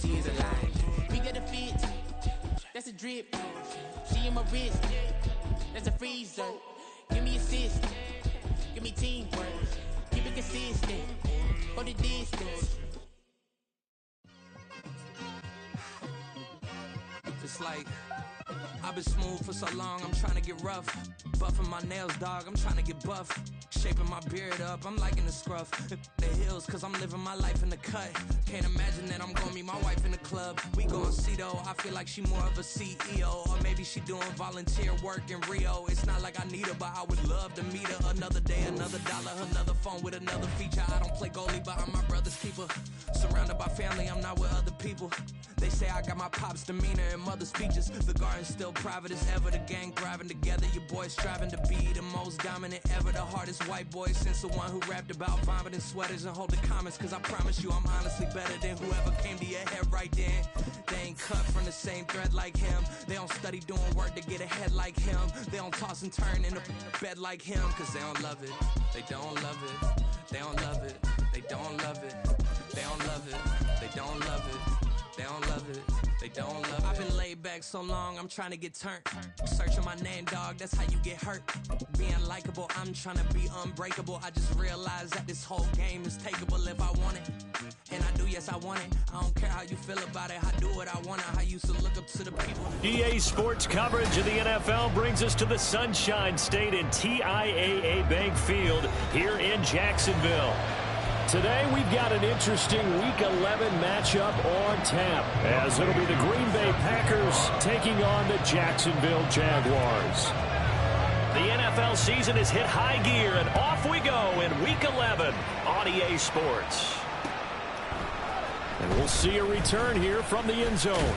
she is alive. We got a fit, that's a drip. She in my wrist, that's a freezer. Give me assist, give me teamwork. Keep it consistent, go the distance. It's like I've been smooth for so long, I'm trying to get rough. Buffing my nails, dog, I'm trying to get buff. Shaping my beard up, I'm liking the scruff. The hills, cause I'm living my life in the cut. Can't imagine that I'm gonna meet my wife in the club. We gon' see though, I feel like she more of a CEO. Or maybe she doing volunteer work in Rio. It's not like I need her, but I would love to meet her. Another day, another dollar, another phone with another feature. I don't play goalie, but I'm my brother's keeper. Surrounded by family, I'm not with other people. They say I got my pop's demeanor and mother's features. The garden's still private as ever, the gang thriving together. Your boys striving to be the most dominant ever. The hardest white boy since the one who rapped about vomiting sweaters and holding comments. Cause I promise you I'm honestly better than whoever came to your head right then. They ain't cut from the same thread like him. They don't study doing work to get ahead like him. They don't toss and turn in the bed like him. Cause they don't love it, they don't love it. They don't love it, they don't love it. They don't love it, they don't love it. They don't love it, they don't love it. I've been laid back so long, I'm trying to get turned. Searching my name, dog, that's how you get hurt. Being likable, I'm trying to be unbreakable. I just realized that this whole game is takeable if I want it. And I do, yes, I want it. I don't care how you feel about it. I do what I want. I used to look up to the people. EA Sports coverage of the NFL brings us to the Sunshine State in TIAA Bank Field here in Jacksonville. Today, we've got an interesting Week 11 matchup on tap, as it'll be the Green Bay Packers taking on the Jacksonville Jaguars. The NFL season has hit high gear, and off we go in Week 11 on EA Sports. And we'll see a return here from the end zone.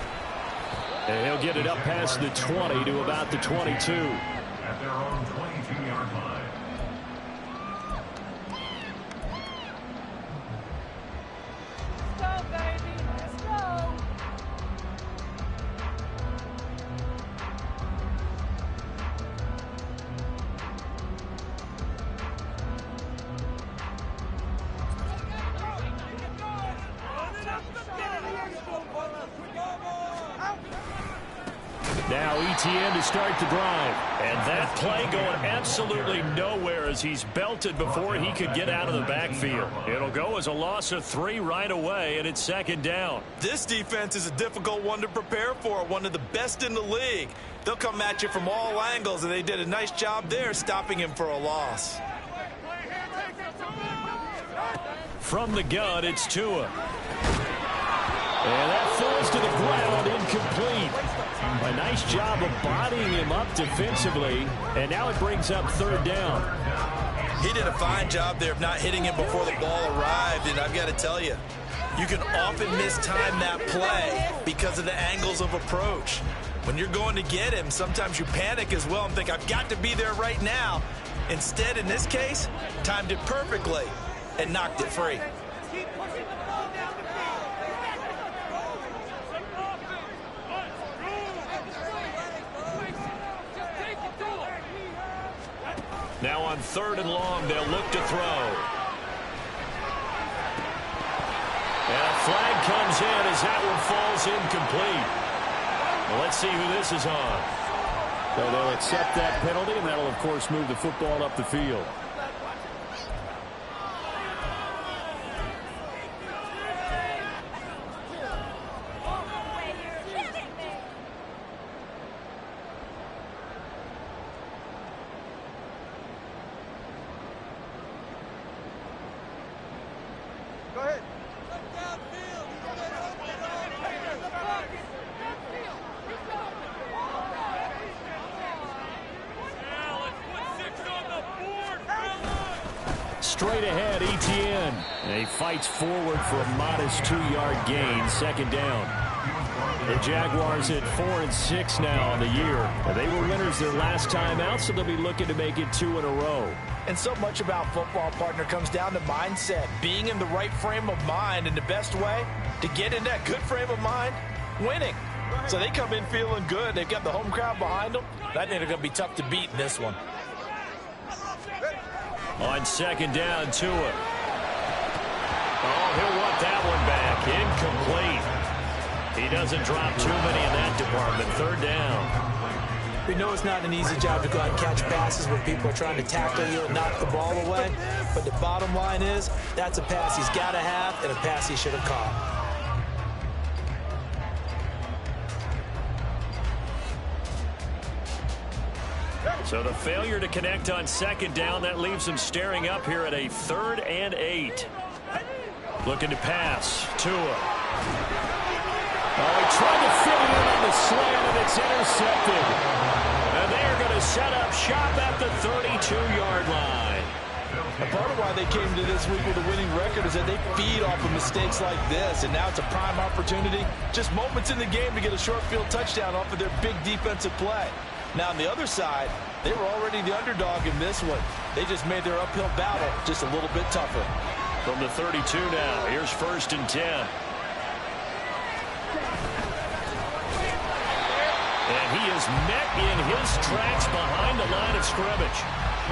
And he'll get it up past the 20 to about the 22. At their own 22-yard line. Now ETN to start the drive. And that play going absolutely nowhere as he's belted before he could get out of the backfield. It'll go as a loss of 3 right away, and it's second down. This defense is a difficult one to prepare for, one of the best in the league. They'll come at you from all angles, and they did a nice job there stopping him for a loss. From the gun, it's Tua. And that falls to the ground, incomplete. A nice job of bodying him up defensively, and now it brings up third down. He did a fine job there of not hitting him before the ball arrived, and I've got to tell you, you can often mistime that play because of the angles of approach. When you're going to get him, sometimes you panic as well and think, I've got to be there right now. Instead, in this case, timed it perfectly and knocked it free. Now on third and long, they'll look to throw. And a flag comes in as that one falls incomplete. Well, let's see who this is on. So they'll accept that penalty, and that'll, of course, move the football up the field. Straight ahead, ETN. And he fights forward for a modest 2-yard gain, second down. The Jaguars at 4-6 now on the year. And they were winners their last time out, so they'll be looking to make it 2 in a row. And so much about football, partner, comes down to mindset, being in the right frame of mind, and the best way to get in that good frame of mind, winning. So they come in feeling good. They've got the home crowd behind them. I think they're going to be tough to beat in this one. On second down, Tua. Oh, he'll want that one back. Incomplete. He doesn't drop too many in that department. Third down. We know it's not an easy job to go out and catch passes when people are trying to tackle you and knock the ball away. But the bottom line is, that's a pass he's got to have and a pass he should have caught. So the failure to connect on second down, that leaves him staring up here at a 3rd and 8. Looking to pass. Tua. Oh, he tried to fit it in on the slant, and it's intercepted. And they are going to set up shop at the 32-yard line. And part of why they came to this week with a winning record is that they feed off of mistakes like this, and now it's a prime opportunity. Just moments in the game to get a short field touchdown off of their big defensive play. Now, on the other side, they were already the underdog in this one. They just made their uphill battle just a little bit tougher. From the 32 now, here's 1st and 10. And he is met in his tracks behind the line of scrimmage.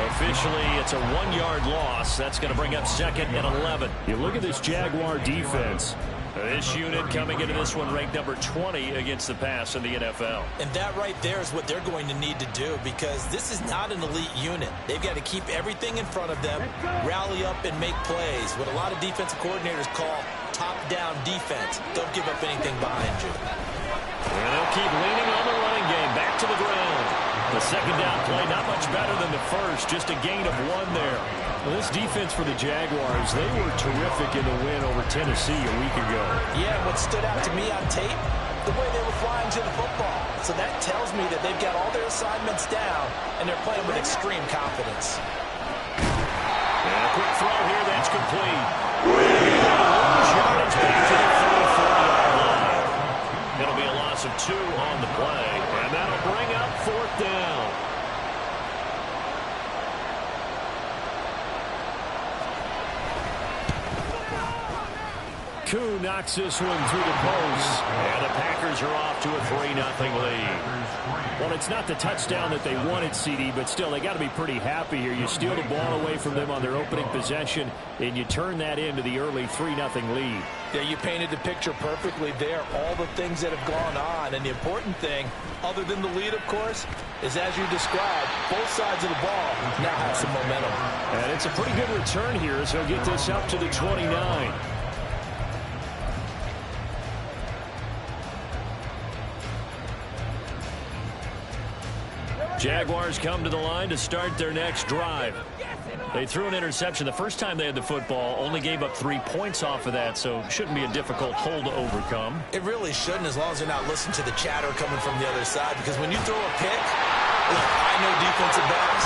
Officially, it's a 1-yard loss. That's going to bring up 2nd and 11. You look at this Jaguar defense. This unit coming into this one ranked number 20 against the pass in the NFL. And that right there is what they're going to need to do, because this is not an elite unit. They've got to keep everything in front of them, rally up and make plays. What a lot of defensive coordinators call top-down defense. Don't give up anything behind you. And they'll keep leaning on the running game. Back to the ground. The second down play, not much better than the first. Just a gain of 1 there. Well, this defense for the Jaguars, they were terrific in the win over Tennessee a week ago. Yeah, what stood out to me on tape, the way they were flying to the football. So that tells me that they've got all their assignments down, and they're playing with extreme confidence. And a quick throw here, that's complete. Yardage back to the 34-yard line. It'll be a loss of 2 on the play, and that'll bring up 4th down. Koo knocks this one through the post. And the Packers are off to a 3-0 lead. Well, it's not the touchdown that they wanted, CD, but still, they got to be pretty happy here. You steal the ball away from them on their opening possession, and you turn that into the early 3-0 lead. Yeah, you painted the picture perfectly there, all the things that have gone on. And the important thing, other than the lead, of course, is as you described, both sides of the ball now have some momentum. And it's a pretty good return here, so he'll get this up to the 29. Jaguars come to the line to start their next drive. They threw an interception the first time they had the football, only gave up 3 points off of that, so shouldn't be a difficult hole to overcome. It really shouldn't, as long as they're not listening to the chatter coming from the other side, because when you throw a pick, look, I know defensive backs,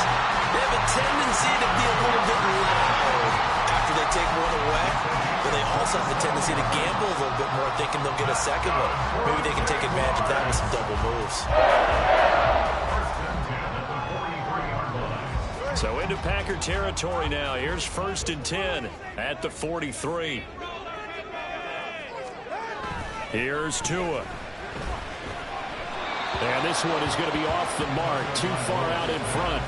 they have a tendency to be a little bit loud after they take one away, but they also have a tendency to gamble a little bit more, thinking they'll get a second one. Maybe they can take advantage of that with some double moves. So into Packer territory now. Here's 1st and 10 at the 43. Here's Tua. And this one is going to be off the mark, too far out in front.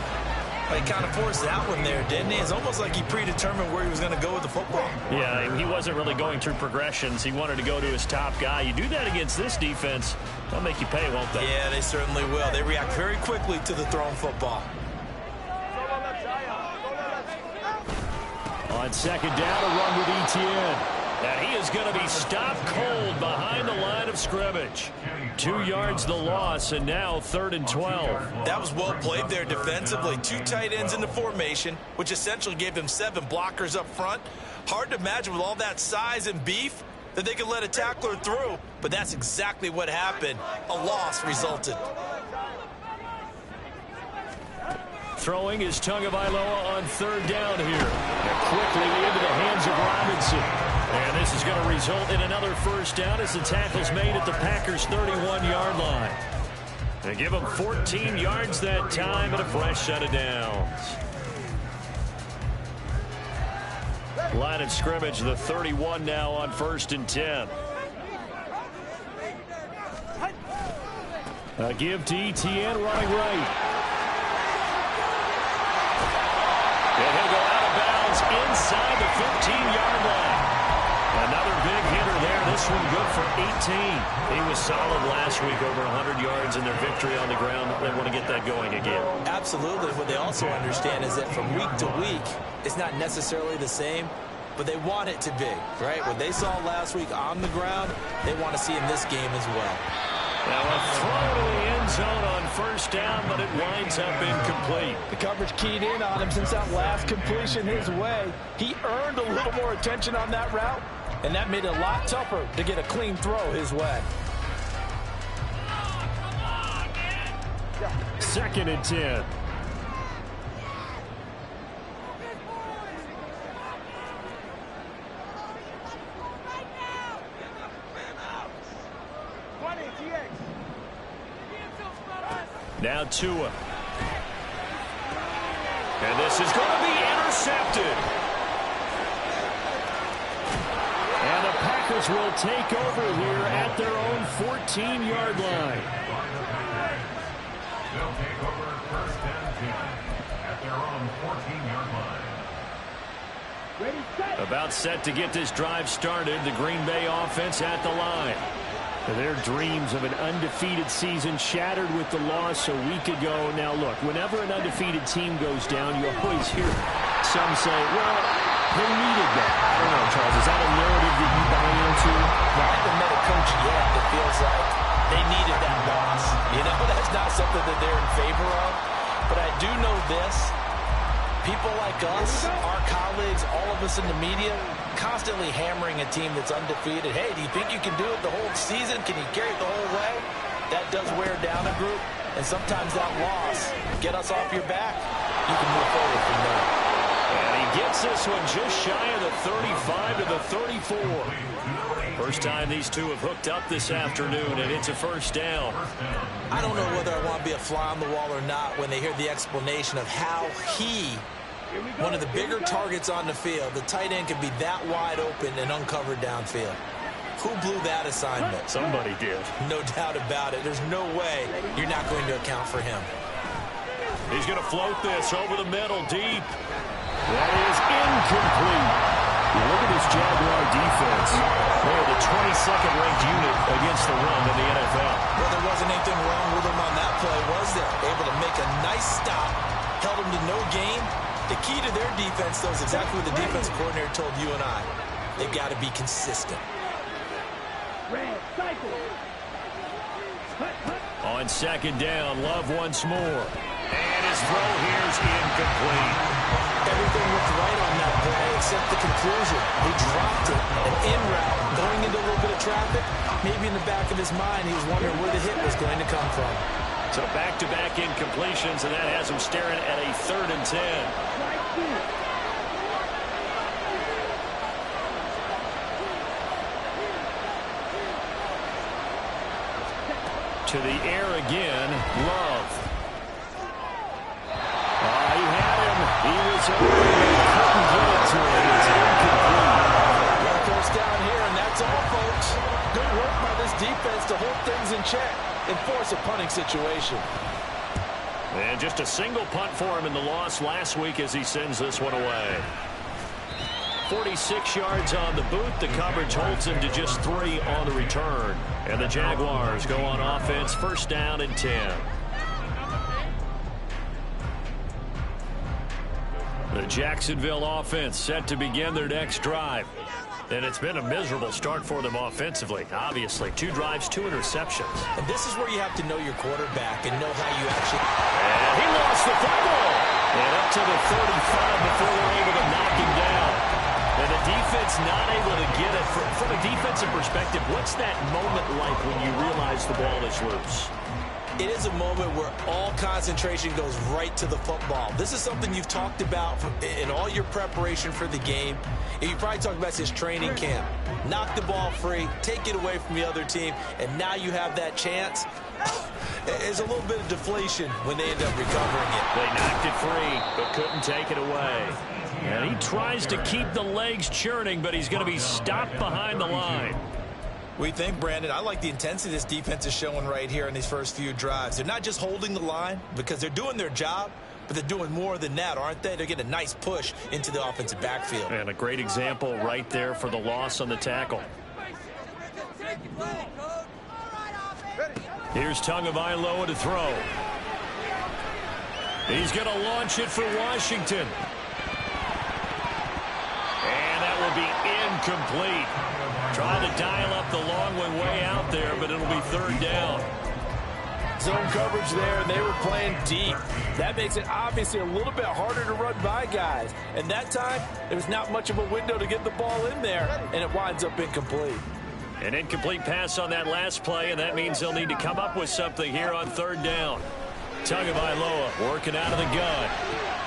He kind of forced that one there, didn't he? It's almost like he predetermined where he was going to go with the football. Yeah, he wasn't really going through progressions. He wanted to go to his top guy. You do that against this defense, they'll make you pay, won't they? Yeah, they certainly will. They react very quickly to the thrown football. On second down, a run with Etienne. And he is going to be stopped cold behind the line of scrimmage. 2 yards the loss, and now 3rd and 12. That was well played there defensively. 2 tight ends in the formation, which essentially gave them 7 blockers up front. Hard to imagine with all that size and beef that they could let a tackler through, but that's exactly what happened. A loss resulted. Throwing is Tagovailoa on 3rd down here. And quickly into the hands of Robinson. And this is going to result in another 1st down as the tackle's made at the Packers' 31-yard line. They give them 14 yards that time and a fresh set of downs. Line of scrimmage, the 31 now on 1st and 10. A give to Etienne running right. And he'll go out of bounds inside the 15-yard line. Another big hitter there. This one good for 18. He was solid last week, over 100 yards in their victory on the ground. They want to get that going again. Absolutely. What they also understand is that from week to week, it's not necessarily the same, but they want it to be, right? What they saw last week on the ground, they want to see in this game as well. Now a throw to the end zone on first down, but it winds up incomplete. The coverage keyed in on him since that last completion his way. He earned a little more attention on that route, and that made it a lot tougher to get a clean throw his way. 2nd and 10. Now Tua. And this is going to be intercepted. And the Packers will take over here at their own 14-yard line. They'll take over 1st and 10 at their own 14-yard line. About set to get this drive started. The Green Bay offense at the line. Their dreams of an undefeated season shattered with the loss a week ago. Now, look, whenever an undefeated team goes down, you always hear some say, well, they needed that. I don't know, Charles. Is that a narrative that you buy into? I haven't met a coach yet that feels like they needed that loss. You know, that's not something that they're in favor of. But I do know this. People like us, our colleagues, all of us in the media, constantly hammering a team that's undefeated. Hey, do you think you can do it the whole season? Can you carry it the whole way? That does wear down a group, and sometimes that loss, get us off your back, you can move forward from there. And he gets this one just shy of the 35 to the 34. First time these two have hooked up this afternoon, and it's a first down. I don't know whether I want to be a fly on the wall or not when they hear the explanation of how he, one of the bigger targets on the field, the tight end could be that wide open and uncovered downfield. Who blew that assignment? Somebody did. No doubt about it. There's no way you're not going to account for him. He's going to float this over the middle deep. That is incomplete. Look at this Jaguar defense. They are the 22nd ranked unit against the run in the NFL. Well, there wasn't anything wrong with them on that play, was there? Able to make a nice stop, held them to no gain. The key to their defense, though, is exactly what the defense coordinator told you and I. They've got to be consistent. On 2nd down, Love once more. And his throw here is incomplete. Everything looked right on that play except the conclusion. He dropped it, an in route, going into a little bit of traffic. Maybe in the back of his mind, he was wondering where the hit was going to come from. So back-to-back incompletions, and that has him staring at a 3rd and 10. To the air again, Love. He had him. He was open. Couldn't get it to him. It's incomplete. Well, first down here, and that's all, folks. Good work by this defense to hold things in check and force a punting situation. And just a single punt for him in the loss last week as he sends this one away. 46 yards on the boot. The coverage holds him to just 3 on the return. And the Jaguars go on offense, 1st down and 10. The Jacksonville offense set to begin their next drive. And it's been a miserable start for them offensively. Obviously, 2 drives, 2 interceptions. And this is where you have to know your quarterback and know how you actually... And he lost the football. And up to the 35 before they're able to knock him down. And the defense not able to get it. From a defensive perspective, what's that moment like when you realize the ball is loose? It is a moment where all concentration goes right to the football. This is something you've talked about in all your preparation for the game. And you probably talked about this training camp. Knock the ball free, take it away from the other team, and now you have that chance. There's a little bit of deflation when they end up recovering it. They knocked it free, but couldn't take it away. And he tries to keep the legs churning, but he's going to be stopped behind the line. We think, Brandon, I like the intensity this defense is showing right here in these first few drives. They're not just holding the line because they're doing their job, but they're doing more than that, aren't they? They're getting a nice push into the offensive backfield. And a great example right there for the loss on the tackle. Here's Tagovailoa to throw. He's going to launch it for Washington. And that will be incomplete. Trying to dial up the long one way out there, but it'll be third down. Zone coverage there, and they were playing deep. That makes it obviously a little bit harder to run by guys. And that time, there was not much of a window to get the ball in there, and it winds up incomplete. An incomplete pass on that last play, and that means they'll need to come up with something here on third down. Tagovailoa working out of the gun.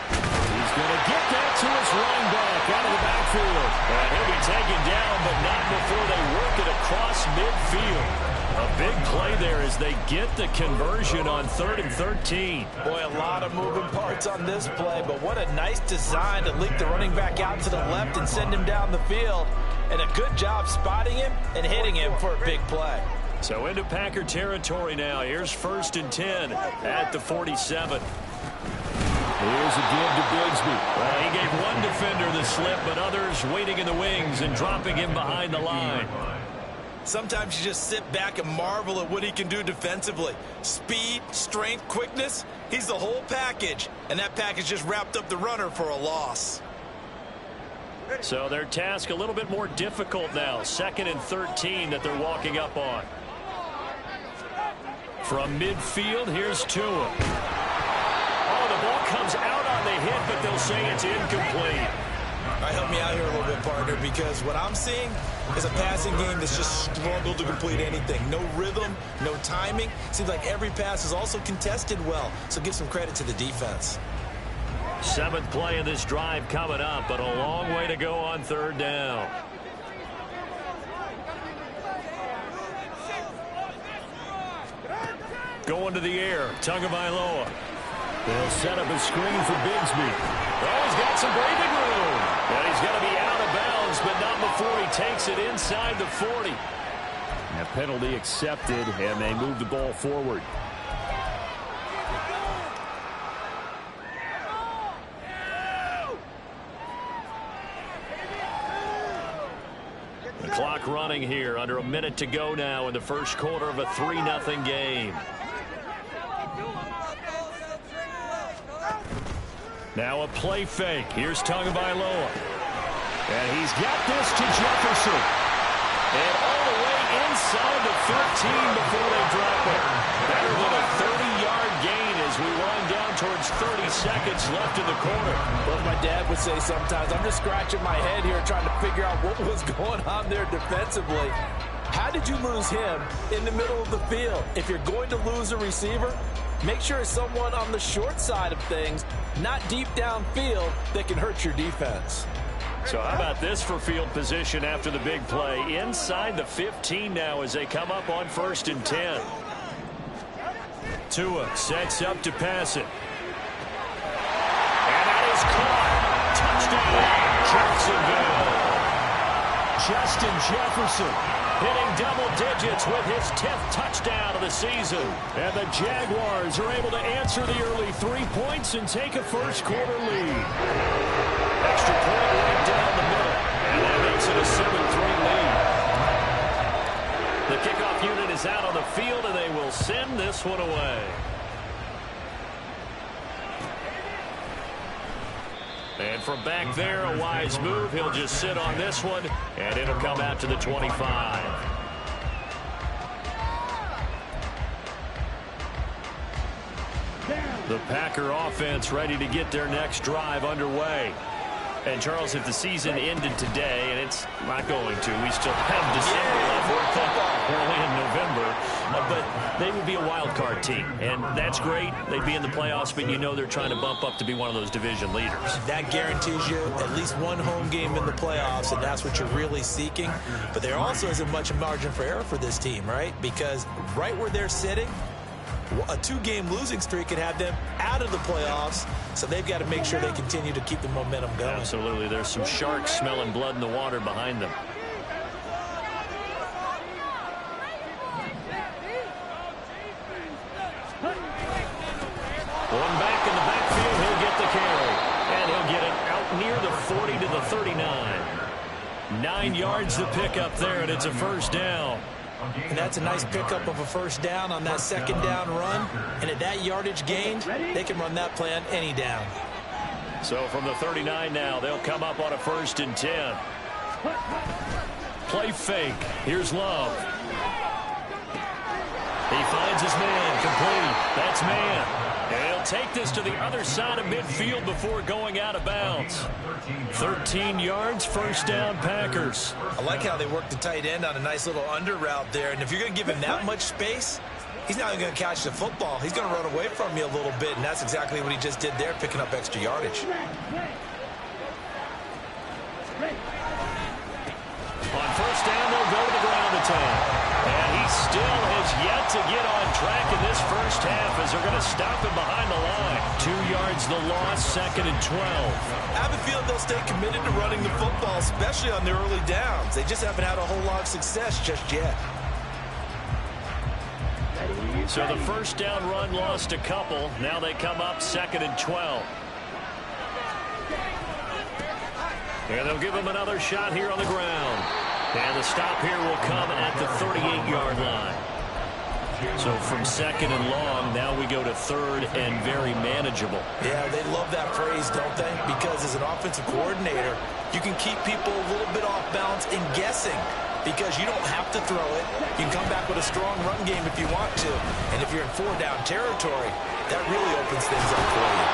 He's going to get that to his running back out of the backfield. And he'll be taken down, but not before they work it across midfield. A big play there as they get the conversion on 3rd and 13. Boy, a lot of moving parts on this play, but what a nice design to leak the running back out to the left and send him down the field. And a good job spotting him and hitting him for a big play. So into Packer territory now. Here's 1st and 10 at the 47. Here's a give to Bigsby. Well, he gave one defender the slip, but others waiting in the wings and dropping him behind the line. Sometimes you just sit back and marvel at what he can do defensively. Speed, strength, quickness, he's the whole package. And that package just wrapped up the runner for a loss. So their task a little bit more difficult now. 2nd and 13 that they're walking up on. From midfield, here's Tua. Oh, the ball comes out on the hit, but they'll say it's incomplete. All right, help me out here a little bit, partner, because what I'm seeing is a passing game that's just struggled to complete anything. No rhythm, no timing. Seems like every pass is also contested well, so give some credit to the defense. 7th play of this drive coming up, but a long way to go on 3rd down. Going to the air, Tagovailoa. They'll set up a screen for Bigsby. Oh, he's got some breathing room. And he's going to be out of bounds, but not before he takes it inside the 40. A penalty accepted, and they move the ball forward. The clock running here, under a minute to go now in the first quarter of a 3-0 game. Now a play fake. Here's Tagovailoa. And he's got this to Jefferson. And all the way inside the 15 before they drop it. Better than a 30-yard gain as we wind down towards 30 seconds left in the quarter. Well, my dad would say sometimes, I'm just scratching my head here trying to figure out what was going on there defensively. How did you lose him in the middle of the field? If you're going to lose a receiver, make sure it's someone on the short side of things, not deep downfield, that can hurt your defense. So how about this for field position after the big play? Inside the 15 now as they come up on 1st and 10. Tua sets up to pass it. And that is caught. Touchdown, Jacksonville. Justin Jefferson hitting double digits with his 10th touchdown of the season. And the Jaguars are able to answer the early 3 points and take a first quarter lead. Extra point right down the middle. And that makes it a 7-3 lead. The kickoff unit is out on the field, and they will send this one away. And from back there, a wise move. He'll just sit on this one, and it'll come out to the 25. The Packer offense ready to get their next drive underway. And, Charles, if the season ended today, and it's not going to, we still have December left, early in November, but they would be a wild card team, and that's great. They'd be in the playoffs, but you know they're trying to bump up to be one of those division leaders. That guarantees you at least one home game in the playoffs, and that's what you're really seeking. But there also isn't much margin for error for this team, right? Because right where they're sitting, a 2-game losing streak could have them out of the playoffs, so they've got to make sure they continue to keep the momentum going. Absolutely. There's some sharks smelling blood in the water behind them. One back in the backfield, he'll get the carry. And he'll get it out near the 40 to the 39. 9 yards to pick up there, and it's a first down. And that's a nice pickup of a first down on that second down run. And at that yardage gained, they can run that play on any down. So from the 39 now, they'll come up on a 1st and 10. Play fake. Here's Love. He finds his man. Complete. That's man. And he'll take this to the other side of midfield before going out of bounds. 13 yards, first down, Packers. I like how they work the tight end on a nice little under route there. And if you're going to give him that much space, he's not going to catch the football. He's going to run away from you a little bit, and that's exactly what he just did there, picking up extra yardage. On first down, they'll go to the ground attack. And he still has yet to get on track in this first half as they're going to stop him behind the line. 2 yards the loss, 2nd and 12. I have a feeling they'll stay committed to running the football, especially on their early downs. They just haven't had a whole lot of success just yet. So the first down run lost a couple. Now they come up 2nd and 12. And they'll give him another shot here on the ground. And the stop here will come at the 38-yard line. So from 2nd and long, now we go to 3rd and very manageable. Yeah, they love that phrase, don't they? Because as an offensive coordinator, you can keep people a little bit off balance and guessing. Because you don't have to throw it. You can come back with a strong run game if you want to. And if you're in 4-down territory, that really opens things up for you.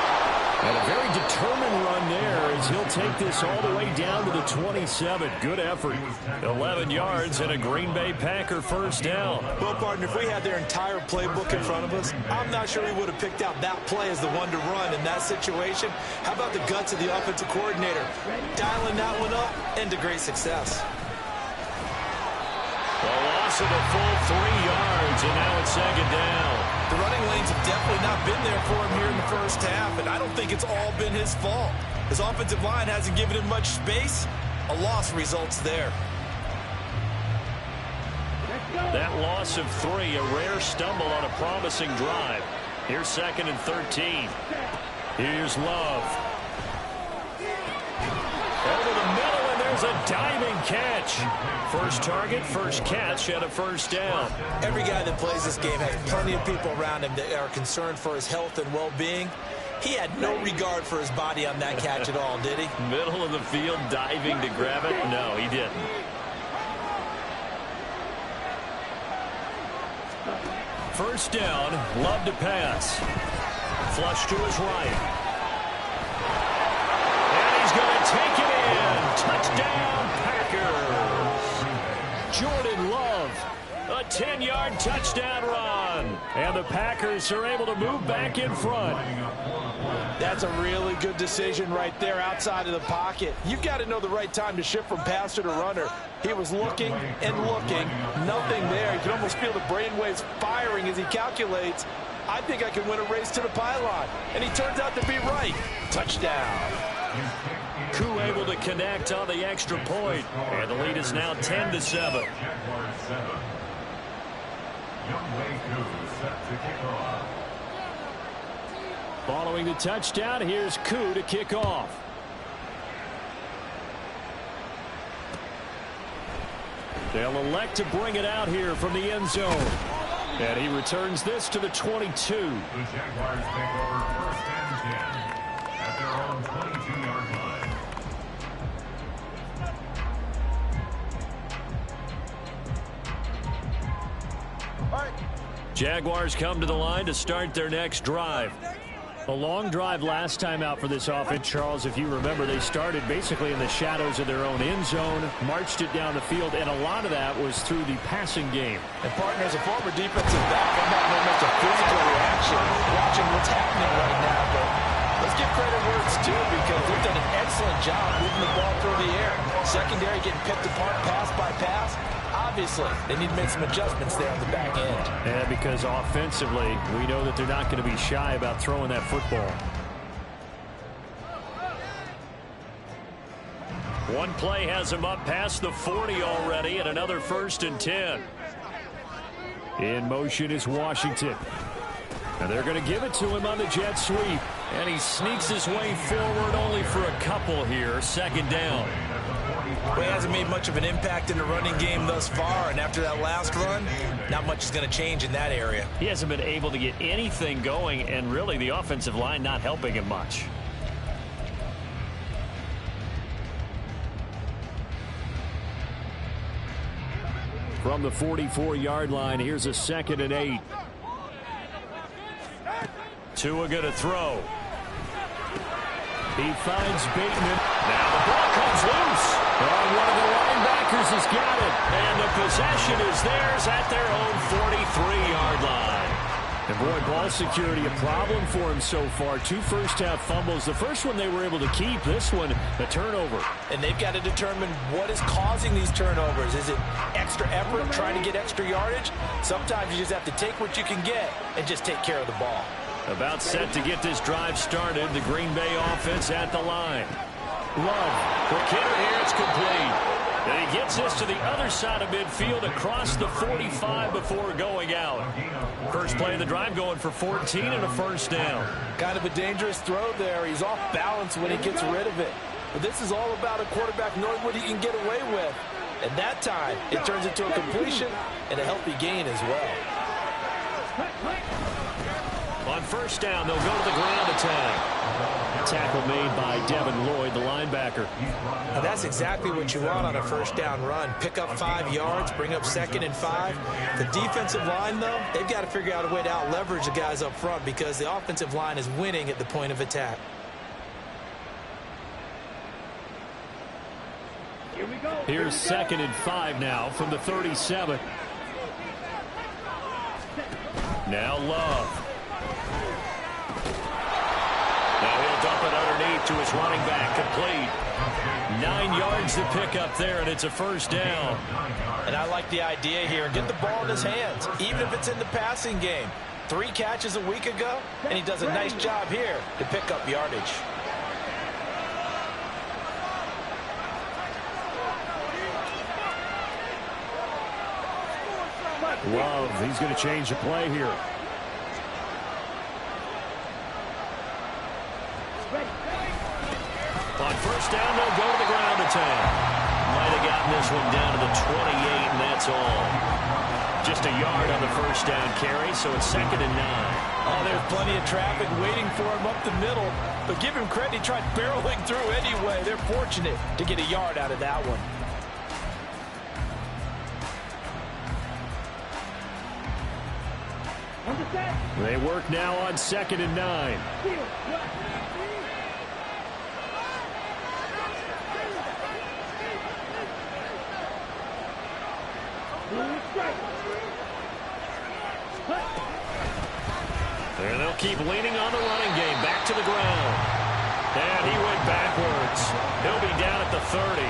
And a very determined run there as he'll take this all the way down to the 27. Good effort. 11 yards and a Green Bay Packer first down. Well, partner, if we had their entire playbook in front of us, I'm not sure we would have picked out that play as the one to run in that situation. How about the guts of the offensive coordinator? Dialing that one up into great success. A loss of a full 3 yards, and now it's 2nd down. The running lanes have definitely not been there for him here in the first half, and I don't think it's all been his fault. His offensive line hasn't given him much space. A loss results there. That loss of 3, a rare stumble on a promising drive. Here's 2nd and 13. Here's Love. Over the middle, and there's a diving catch. First target, first catch, and a first down. Every guy that plays this game has plenty of people around him that are concerned for his health and well-being. He had no regard for his body on that catch at all, did he? Middle of the field, diving to grab it? No, he didn't. First down, Love to pass. Flush to his right. And he's going to take it in. Touchdown, Packers. Jordan Love, a 10-yard touchdown run. And the Packers are able to move back in front. That's a really good decision right there outside of the pocket. You've got to know the right time to shift from passer to runner. He was looking and looking. Nothing there. You can almost feel the brainwaves firing as he calculates, I think I can win a race to the pylon. And he turns out to be right. Touchdown. Koo able to connect on the extra point. And the lead is now 10-7. Following the touchdown, here's Koo to kick off. They'll elect to bring it out here from the end zone. And he returns this to the 22. The Jaguars take over 1st and 10 at their own 22-yard line. Jaguars come to the line to start their next drive. A long drive last time out for this offense, Charles. If you remember, they started basically in the shadows of their own end zone, marched it down the field, and a lot of that was through the passing game. And partner, as a former defensive back, I'm not going to make a physical reaction watching what's happening right now, but let's give credit where it's due because they've done an excellent job moving the ball through the air. Secondary getting picked apart pass by pass. Obviously, they need to make some adjustments there on the back end. And because offensively, we know that they're not going to be shy about throwing that football. One play has him up past the 40 already, and another 1st and 10. In motion is Washington. And they're going to give it to him on the jet sweep. And he sneaks his way forward only for a couple here. Second down. Well, he hasn't made much of an impact in the running game thus far, and after that last run, not much is going to change in that area. He hasn't been able to get anything going, and really the offensive line not helping him much. From the 44-yard line, here's a 2nd and 8. Tua going to throw. He finds Bateman. Now the ball comes loose. Oh, one of the linebackers has got it. And the possession is theirs at their own 43-yard line. And boy, ball security a problem for him so far. 2 first-half fumbles. The first one they were able to keep. This one, a turnover. And they've got to determine what is causing these turnovers. Is it extra effort, trying to get extra yardage? Sometimes you just have to take what you can get and just take care of the ball. About set to get this drive started. The Green Bay offense at the line. Love. For Kittle here, it's complete. And he gets this to the other side of midfield across the 45 before going out. First play of the drive going for 14 and a first down. Kind of a dangerous throw there. He's off balance when he gets rid of it. But this is all about a quarterback knowing what he can get away with. And that time, it turns into a completion and a healthy gain as well. On first down, they'll go to the ground attack. Tackle made by Devin Lloyd, the linebacker. Now that's exactly what you want on a first down run. Pick up 5 yards, bring up 2nd and 5. The defensive line, though, they've got to figure out a way to out-leverage the guys up front because the offensive line is winning at the point of attack. Here's 2nd and 5 now from the 37. Now Love. Now he'll dump it underneath to his running back, complete. 9 yards to pick up there, and it's a first down. And I like the idea here. Get the ball in his hands, even if it's in the passing game. 3 catches a week ago, and he does a nice job here to pick up yardage. Love, he's going to change the play here. On first down, they'll go to the ground attack. Might have gotten this one down to the 28, and that's all. Just a yard on the first down carry, so it's 2nd and 9. Oh, there's plenty of traffic waiting for him up the middle. But give him credit, he tried barreling through anyway. They're fortunate to get a yard out of that one. They work now on 2nd and 9. And they'll keep leaning on the running game. Back to the ground. And he went backwards. He'll be down at the 30.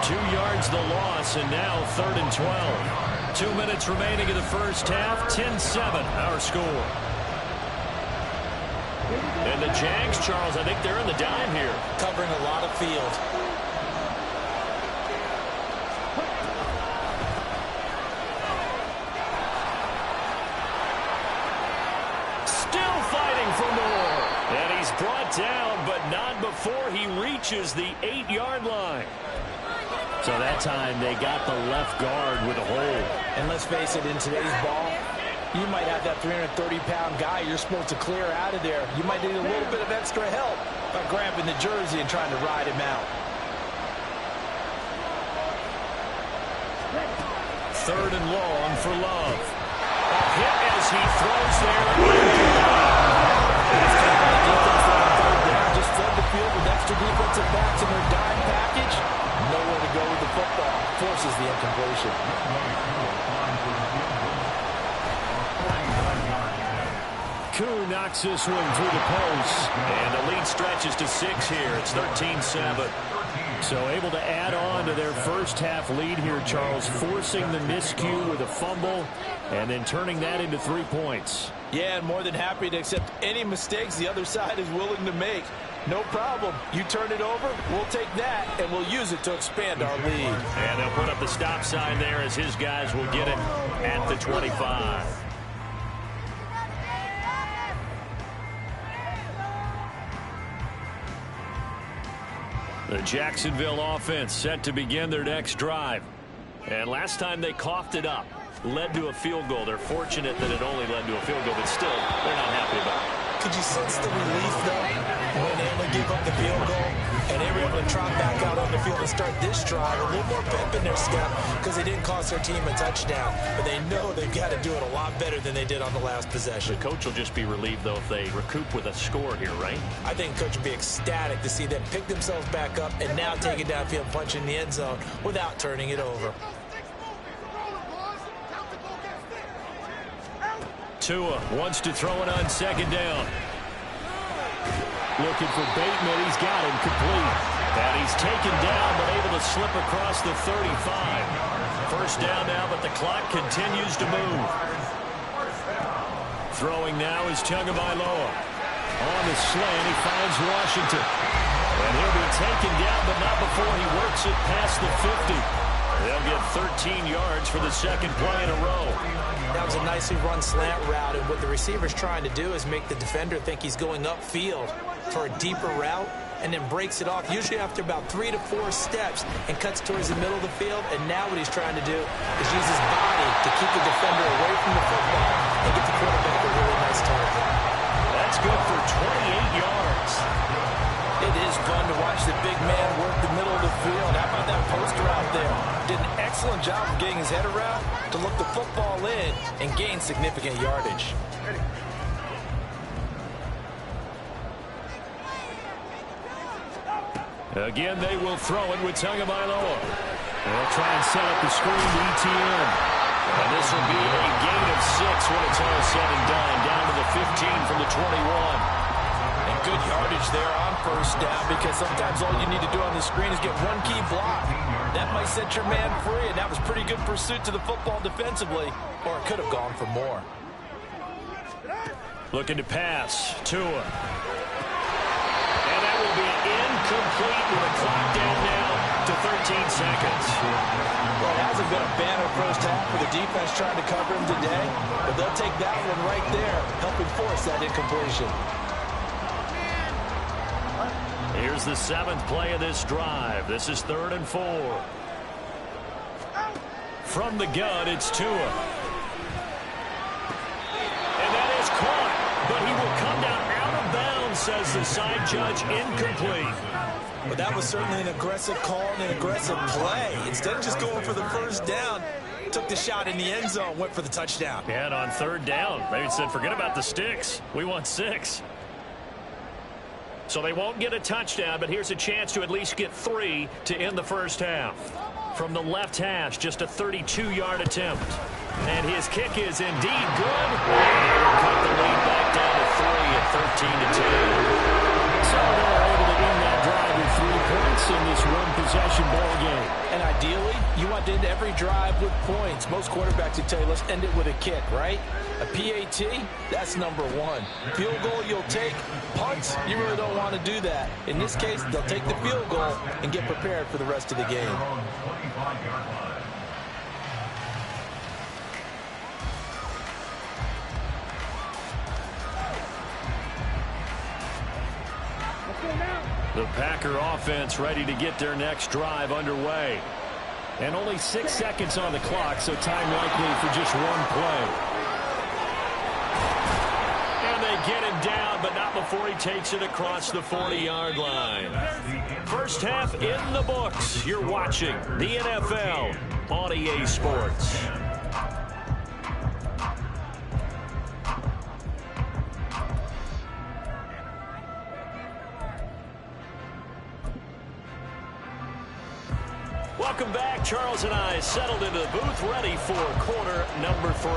2 yards the loss, and now 3rd and 12. 2 minutes remaining in the first half. 10-7 our score. And the Jags, Charles, I think they're in the dime here. Covering a lot of field. Still fighting for more. And he's brought down, but not before he reaches the 8-yard line. So that time they got the left guard with a hold. And let's face it, in today's ball, you might have that 330-pound guy you're supposed to clear out of there. You might need a little bit of extra help by grabbing the jersey and trying to ride him out. 3rd and long for Love. A hit as he throws there. Just flood the field with extra defensive backs in their dime package. Nowhere to go with the football. Forces the incompletion. Koo knocks this one through the post. And the lead stretches to 6 here. It's 13-7. So able to add on to their first half lead here, Charles, forcing the miscue with a fumble and then turning that into 3 points. Yeah, and more than happy to accept any mistakes the other side is willing to make. No problem. You turn it over, we'll take that, and we'll use it to expand our lead. And they'll put up the stop sign there as his guys will get it at the 25. The Jacksonville offense set to begin their next drive. And last time they coughed it up, led to a field goal. They're fortunate that it only led to a field goal, but still, they're not happy about it. Could you sense the relief, though, when they only gave up the field goal and they were able to trot back out on the field and start this drive? A little more pep in their step because they didn't cost their team a touchdown. But they know they've got to do it a lot better than they did on the last possession. The coach will just be relieved, though, if they recoup with a score here, right? I think the coach will be ecstatic to see them pick themselves back up and now take it downfield, punch in the end zone without turning it over. Tua wants to throw it on second down. Looking for Bateman. He's got him complete. And he's taken down, but able to slip across the 35. First down now, but the clock continues to move. Throwing now is Tagovailoa. On the slant, he finds Washington. And he'll be taken down, but not before he works it past the 50. They'll get 13 yards for the second play in a row. That was a nicely run slant route, and what the receiver's trying to do is make the defender think he's going upfield for a deeper route, and then breaks it off, usually after about 3 to 4 steps, and cuts towards the middle of the field. And now what he's trying to do is use his body to keep the defender away from the football and get the quarterback a really nice target. That's good for 28 yards. It is fun to watch the big man work the middle of the field. How about that post route there? Did an excellent job of getting his head around to look the football in and gain significant yardage. Again, they will throw it with Tagovailoa. They'll try and set up the screen to ETN. And this will be a gain of 6 when it's all said and done. Down to the 15 from the 21. And good yardage there on first down, because sometimes all you need to do on the screen is get one key block. That might set your man free, and that was pretty good pursuit to the football defensively, or it could have gone for more. Looking to pass. Tua. And that will be incomplete with a clock down now to 13 seconds. Well, it hasn't been a banner first half for the defense trying to cover him today, but they'll take that one right there, helping force that incompletion. Here's the 7th play of this drive. This is 3rd and 4. From the gun, it's Tua. And that is caught, but he will come down out of bounds, says the side judge, incomplete. But that was certainly an aggressive call and an aggressive play. Instead of just going for the first down, took the shot in the end zone, went for the touchdown. And on 3rd down, they said, forget about the sticks. We want 6. So they won't get a touchdown, but here's a chance to at least get 3 to end the first half. From the left hash, just a 32-yard attempt. And his kick is indeed good. And cut the lead back down to 3 at 13-10. So they're able to end that drive with 3 points in this one-possession ball game. And ideally, you want to end every drive with points. Most quarterbacks would tell you, let's end it with a kick, right? A PAT, that's number 1. Field goal you'll take. Punts, you really don't want to do that. In this case, they'll take the field goal and get prepared for the rest of the game. The Packer offense ready to get their next drive underway. And only 6 seconds on the clock, so time likely for just one play. And they get him down, but not before he takes it across the 40-yard line. First half in the books. You're watching the NFL on EA Sports. Welcome back. Charles and I settled into the booth, ready for quarter number 3.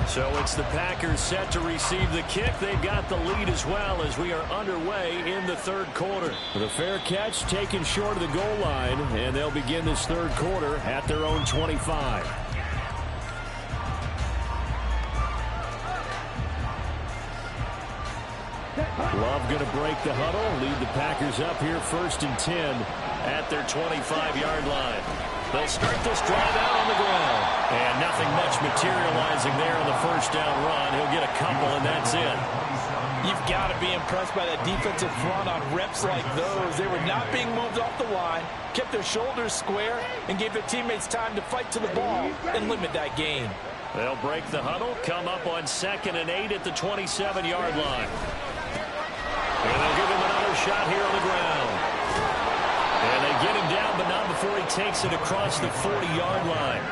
So it's the Packers set to receive the kick. They've got the lead as well as we are underway in the 3rd quarter. The fair catch taken short of the goal line, and they'll begin this 3rd quarter at their own 25. Love going to break the huddle, lead the Packers up here 1st and 10 at their 25-yard line. They'll start this drive out on the ground. And nothing much materializing there on the first down run. He'll get a couple, and that's it. You've got to be impressed by that defensive front on reps like those. They were not being moved off the line, kept their shoulders square, and gave their teammates time to fight to the ball and limit that gain. They'll break the huddle, come up on 2nd and 8 at the 27-yard line. And they'll give him another shot here on the ground. And they get him down, but not before he takes it across the 40-yard line.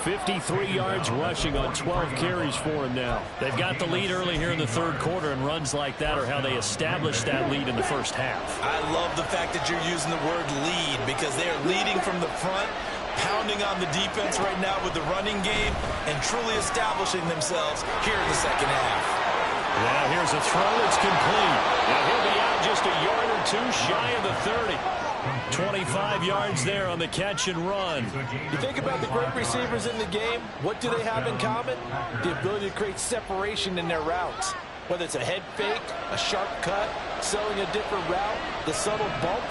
53 yards rushing on 12 carries for him now. They've got the lead early here in the 3rd quarter, and runs like that are how they established that lead in the first half. I love the fact that you're using the word lead because they are leading from the front, pounding on the defense right now with the running game, and truly establishing themselves here in the 2nd half. Now here's a throw. It's complete. Now he'll be out just a yard or two shy of the 30. 25 yards there on the catch and run. You think about the great receivers in the game, what do they have in common? The ability to create separation in their routes. Whether it's a head fake, a sharp cut, selling a different route, the subtle bump,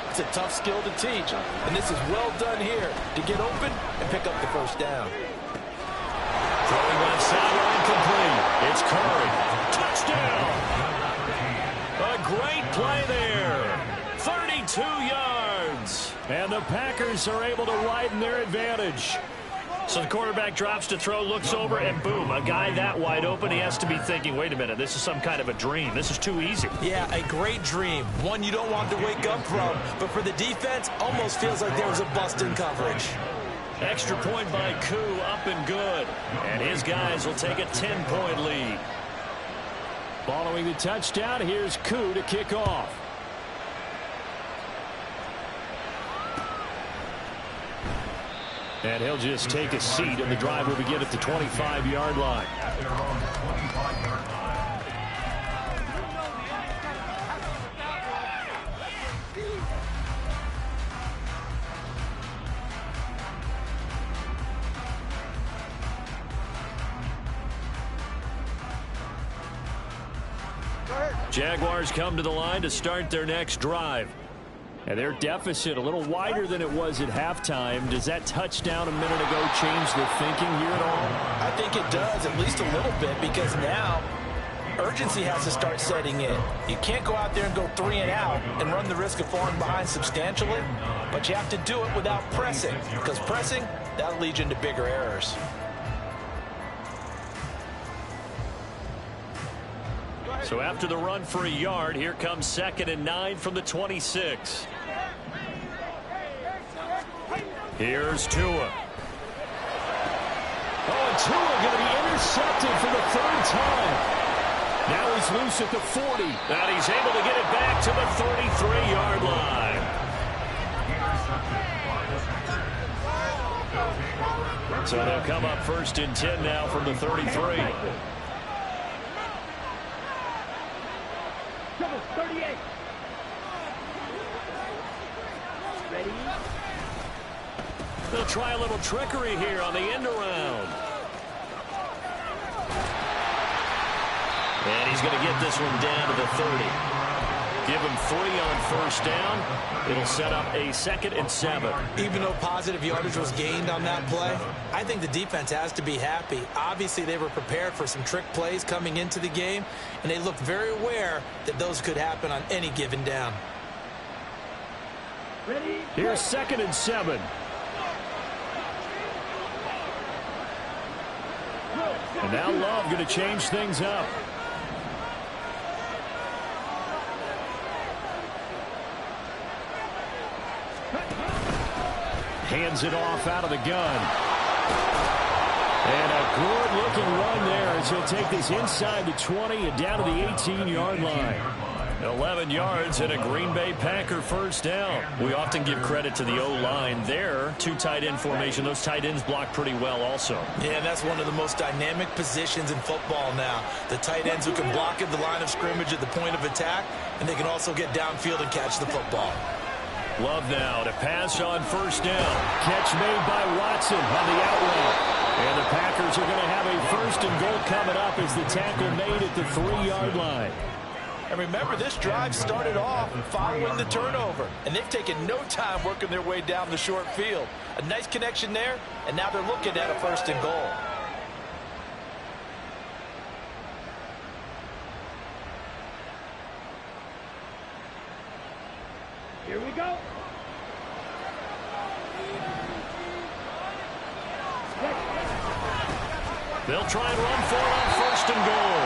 it's a tough skill to teach. And this is well done here to get open and pick up the first down. Throwing on sideline complete. It's Curry. Touchdown. A great play there. 32 yards. And the Packers are able to widen their advantage. So the quarterback drops to throw, looks over, and boom, a guy that wide open, he has to be thinking, wait a minute, this is some kind of a dream. This is too easy. Yeah, a great dream. One you don't want to wake up from. But for the defense, almost feels like there was a bust in coverage. Extra point by Koo, up and good. And his guys will take a 10-point lead. Following the touchdown, here's Koo to kick off. And he'll just take a seat, and the drive will begin at the 25-yard line. At their own 25-yard line. Jaguars come to the line to start their next drive. And their deficit a little wider than it was at halftime. Does that touchdown a minute ago change the thinking here at all? I think it does, at least a little bit, because now urgency has to start setting in. You can't go out there and go 3 and out and run the risk of falling behind substantially, but you have to do it without pressing, because pressing, that'll lead you into bigger errors. So after the run for a yard, here comes 2nd and 9 from the 26. Here's Tua. Oh, and Tua going to be intercepted for the 3rd time. Now he's loose at the 40. And he's able to get it back to the 33-yard line. So they'll come up 1st and 10 now from the 33. Double 38. Ready? They'll try a little trickery here on the end around. And he's going to get this one down to the 30. Give him 3 on 1st down. It'll set up a 2nd and 7. Even though positive yardage was gained on that play, I think the defense has to be happy. Obviously, they were prepared for some trick plays coming into the game, and they looked very aware that those could happen on any given down. Ready? Here's 2nd and 7. And now Love going to change things up. Hands it off out of the gun. And a good-looking run there as he'll take this inside the 20 and down to the 18-yard line. 11 yards and a Green Bay Packer 1st down. We often give credit to the O-line there. 2 tight end formation. Those tight ends block pretty well also. Yeah, that's one of the most dynamic positions in football now. The tight ends who can block at the line of scrimmage at the point of attack, and they can also get downfield and catch the football. Love now to pass on 1st down. Catch made by Watson on the out route. And the Packers are going to have a 1st and goal coming up as the tackle made at the 3-yard line. And remember, this drive started off following the turnover, and they've taken no time working their way down the short field. A nice connection there, and now they're looking at a 1st and goal. Here we go. They'll try and run for it on 1st and goal.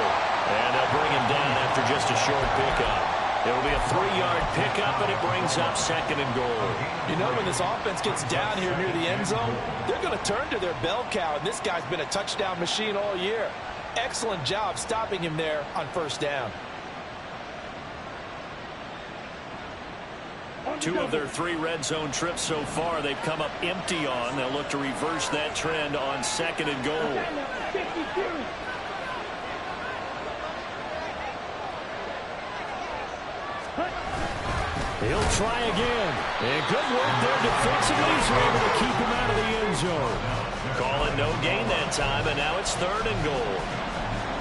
And they'll bring him down after just a short pickup. It'll be a 3-yard pickup, and it brings up 2nd and goal. You know, when this offense gets down here near the end zone, they're going to turn to their bell cow, and this guy's been a touchdown machine all year. Excellent job stopping him there on 1st down. 2 of their 3 red zone trips so far they've come up empty on. They'll look to reverse that trend on 2nd and goal. 52. He'll try again. And good work there defensively. He's able to keep him out of the end zone. Call it no gain that time, and now it's 3rd and goal.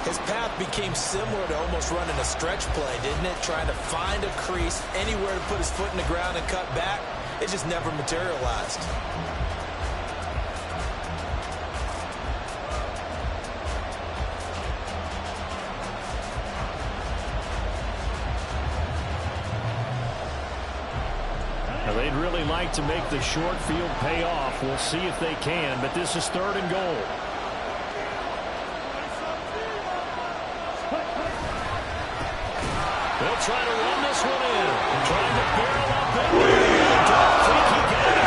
His path became similar to almost running a stretch play, didn't it? Trying to find a crease, anywhere to put his foot in the ground and cut back. It just never materialized. Now, they'd really like to make the short field pay off. We'll see if they can, but this is 3rd and goal. They'll try to run this one in. Trying to barrel up in there. Don't think he got it.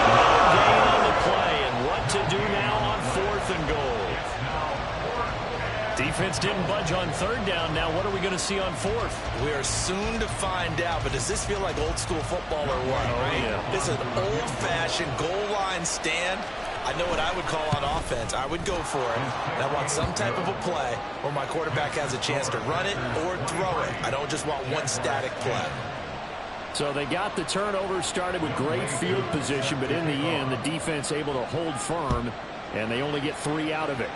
No gain on the play. And what to do now on 4th and goal? Defense didn't budge on 3rd down. Now what are we going to see on 4th? We are soon to find out, but does this feel like old school football or what? Oh, yeah. This is an old-fashioned goal line stand. I know what I would call on offense. I would go for it. And I want some type of a play where my quarterback has a chance to run it or throw it. I don't just want one static play. So they got the turnover started with great field position, but in the end, the defense able to hold firm, and they only get 3 out of it.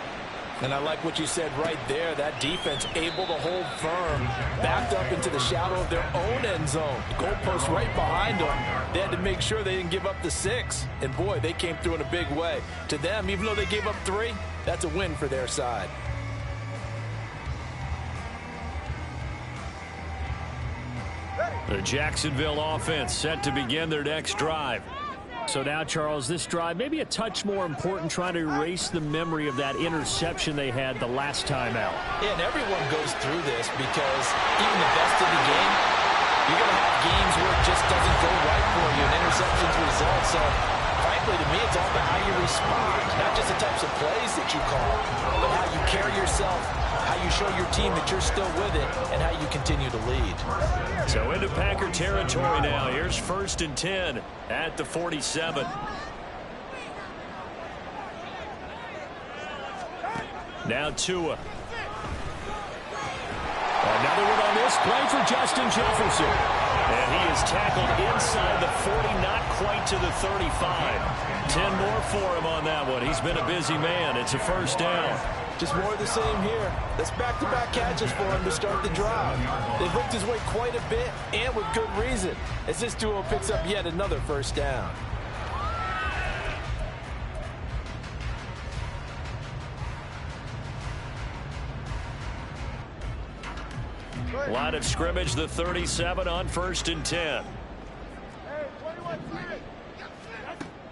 And I like what you said right there. That defense able to hold firm, backed up into the shadow of their own end zone. Goalpost right behind them. They had to make sure they didn't give up the 6. And, boy, they came through in a big way. To them, even though they gave up 3, that's a win for their side. The Jacksonville offense set to begin their next drive. So now, Charles, this drive maybe a touch more important, trying to erase the memory of that interception they had the last time out. Yeah, and everyone goes through this because even the best of the game, you're going to have games where it just doesn't go right for you, and interceptions result. So, frankly, to me, it's all about how you respond, not just the types of plays that you call, but how you carry yourself, how you show your team that you're still with it, and how you continue to lead. So into Packer territory now. Here's 1st and 10 at the 47. Now Tua. Another one on this play for Justin Jefferson. And he is tackled inside the 40, not quite to the 35. 10 more for him on that one. He's been a busy man. It's a 1st down. Just more of the same here. That's back-to-back catches for him to start the drive. They've looked his way quite a bit, and with good reason, as this duo picks up yet another 1st down. Line of scrimmage, the 37 on 1st and 10.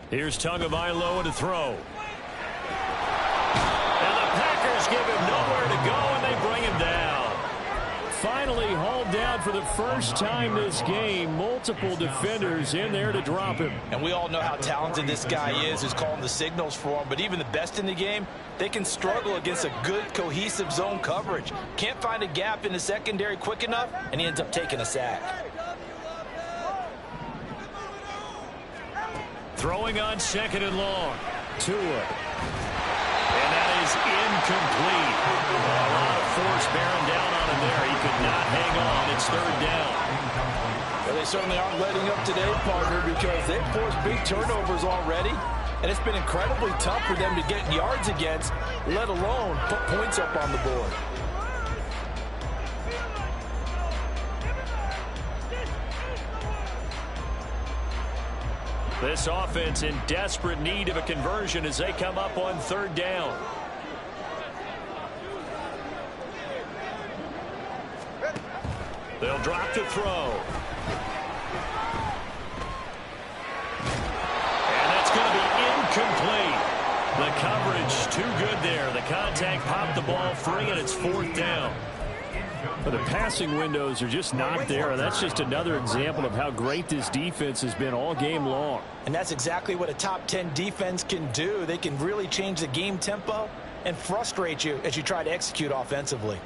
Here's Tagovailoa to throw. And the Packers give him nowhere to go, and they bring him down. Finally hauled down for the first time this game. Multiple defenders in there to drop him. And we all know how talented this guy is, who's calling the signals for him. But even the best in the game, they can struggle against a good, cohesive zone coverage. Can't find a gap in the secondary quick enough, and he ends up taking a sack. Throwing on 2nd and long. Tua. And that is incomplete. A lot of force bearing down on him there. He could not hang on. It's 3rd down. Well, they certainly aren't letting up today, partner, because they've forced big turnovers already. And it's been incredibly tough for them to get yards against, let alone put points up on the board. This offense in desperate need of a conversion as they come up on 3rd down. They'll drop the throw. free, and it's 4th down. But the passing windows are just not there. That's just another example of how great this defense has been all game long. And that's exactly what a top 10 defense can do. They can really change the game tempo and frustrate you as you try to execute offensively.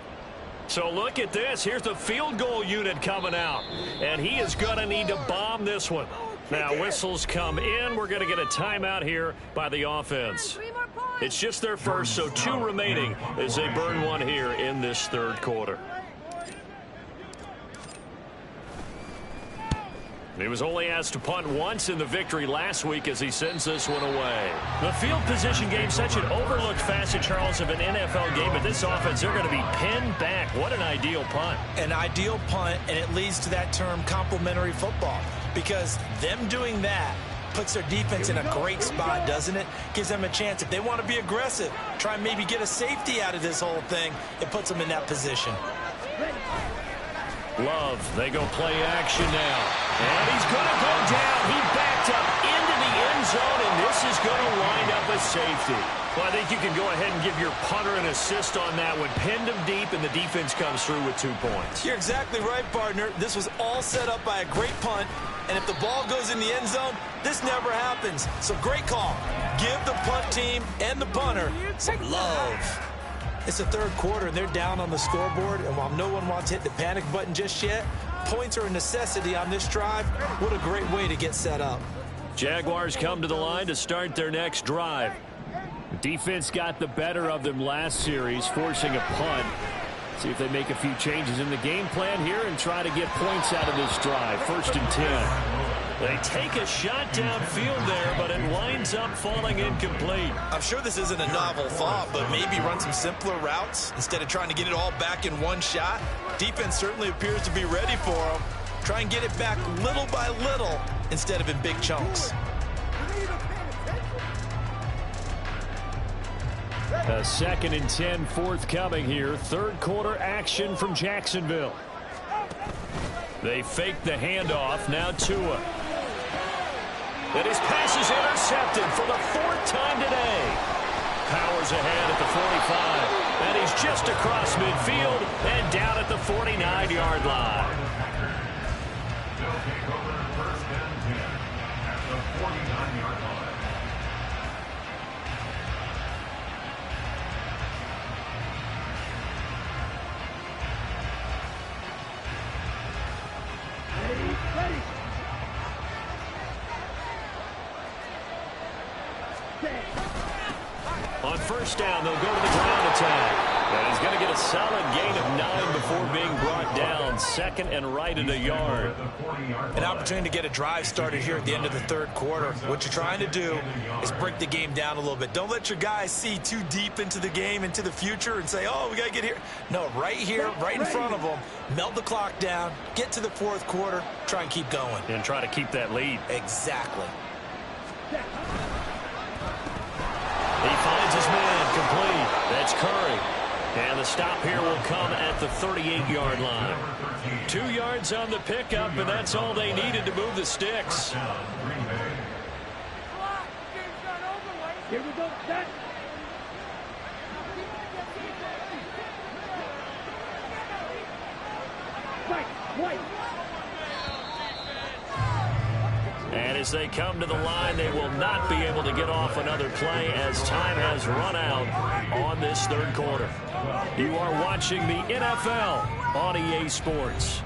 So look at this. Here's the field goal unit coming out. And he is going to need to bomb this one. Now whistles come in. We're going to get a timeout here by the offense. It's just their first, so 2 remaining as they burn one here in this 3rd quarter. He was only asked to punt once in the victory last week as he sends this one away. The field position game, such an overlooked facet, Charles, of an NFL game. But this offense, they're going to be pinned back. What an ideal punt. An ideal punt, and it leads to that term complementary football. Because them doing that puts their defense in a great spot, doesn't it? Gives them a chance. If they want to be aggressive, try and maybe get a safety out of this whole thing, it puts them in that position. Love, they go play action now. And he's going to go down. He backed up into the end zone, and this is going to wind up a safety. Well, I think you can go ahead and give your punter an assist on that one. Pinned him deep, and the defense comes through with 2 points. You're exactly right, partner. This was all set up by a great punt, and if the ball goes in the end zone, this never happens. So great call. Give the punt team and the punter some love. It's the 3rd quarter, and they're down on the scoreboard, and while no one wants to hit the panic button just yet, points are a necessity on this drive. What a great way to get set up. Jaguars come to the line to start their next drive. The defense got the better of them last series, forcing a punt. See if they make a few changes in the game plan here and try to get points out of this drive. 1st and 10. They take a shot downfield there, but it winds up falling incomplete. I'm sure this isn't a novel thought, but maybe run some simpler routes instead of trying to get it all back in one shot. Defense certainly appears to be ready for them. Try and get it back little by little instead of in big chunks. A 2nd and 10 forthcoming here. 3rd quarter action from Jacksonville. They fake the handoff. Now Tua. And his pass is intercepted for the 4th time today. Powers ahead at the 45. And he's just across midfield and down at the 49-yard line. They'll take over 1st and 10 at the 49-yard line. Ready. On 1st down, they'll go to the ground attack. And he's going to get a solid gain of 9 before being brought down. 2nd and right at a yard. An opportunity to get a drive started here at the end of the 3rd quarter. What you're trying to do is break the game down a little bit. Don't let your guys see too deep into the game, into the future, and say, oh, we got to get here. No, right here, right in front of them, melt the clock down, get to the 4th quarter, try and keep going. And try to keep that lead. Exactly. He finds his man complete. That's Curry. And the stop here will come at the 38-yard line. 2 yards on the pickup, and that's all they needed to move the sticks. Here we go. Set. Right. And as they come to the line, they will not be able to get off another play as time has run out on this 3rd quarter. You are watching the NFL on EA Sports.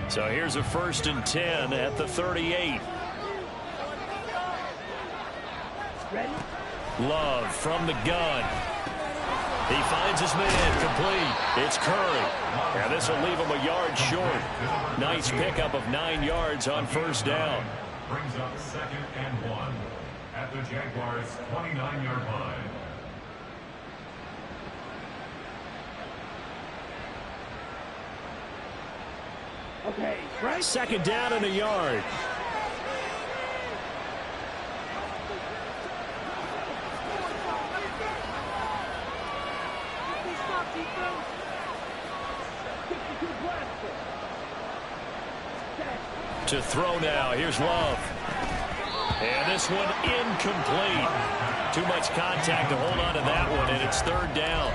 So here's a 1st and 10 at the 38. Ready. Love from the gun. He finds his man complete. It's Curry. And this will leave him a yard short. Nice pickup of 9 yards on 1st down. Brings up 2nd and 1 at the Jaguars' 29-yard line. Okay, right. 2nd down and a yard. To throw now. Here's Love. And this one incomplete. Too much contact to hold on to that one, and it's third down.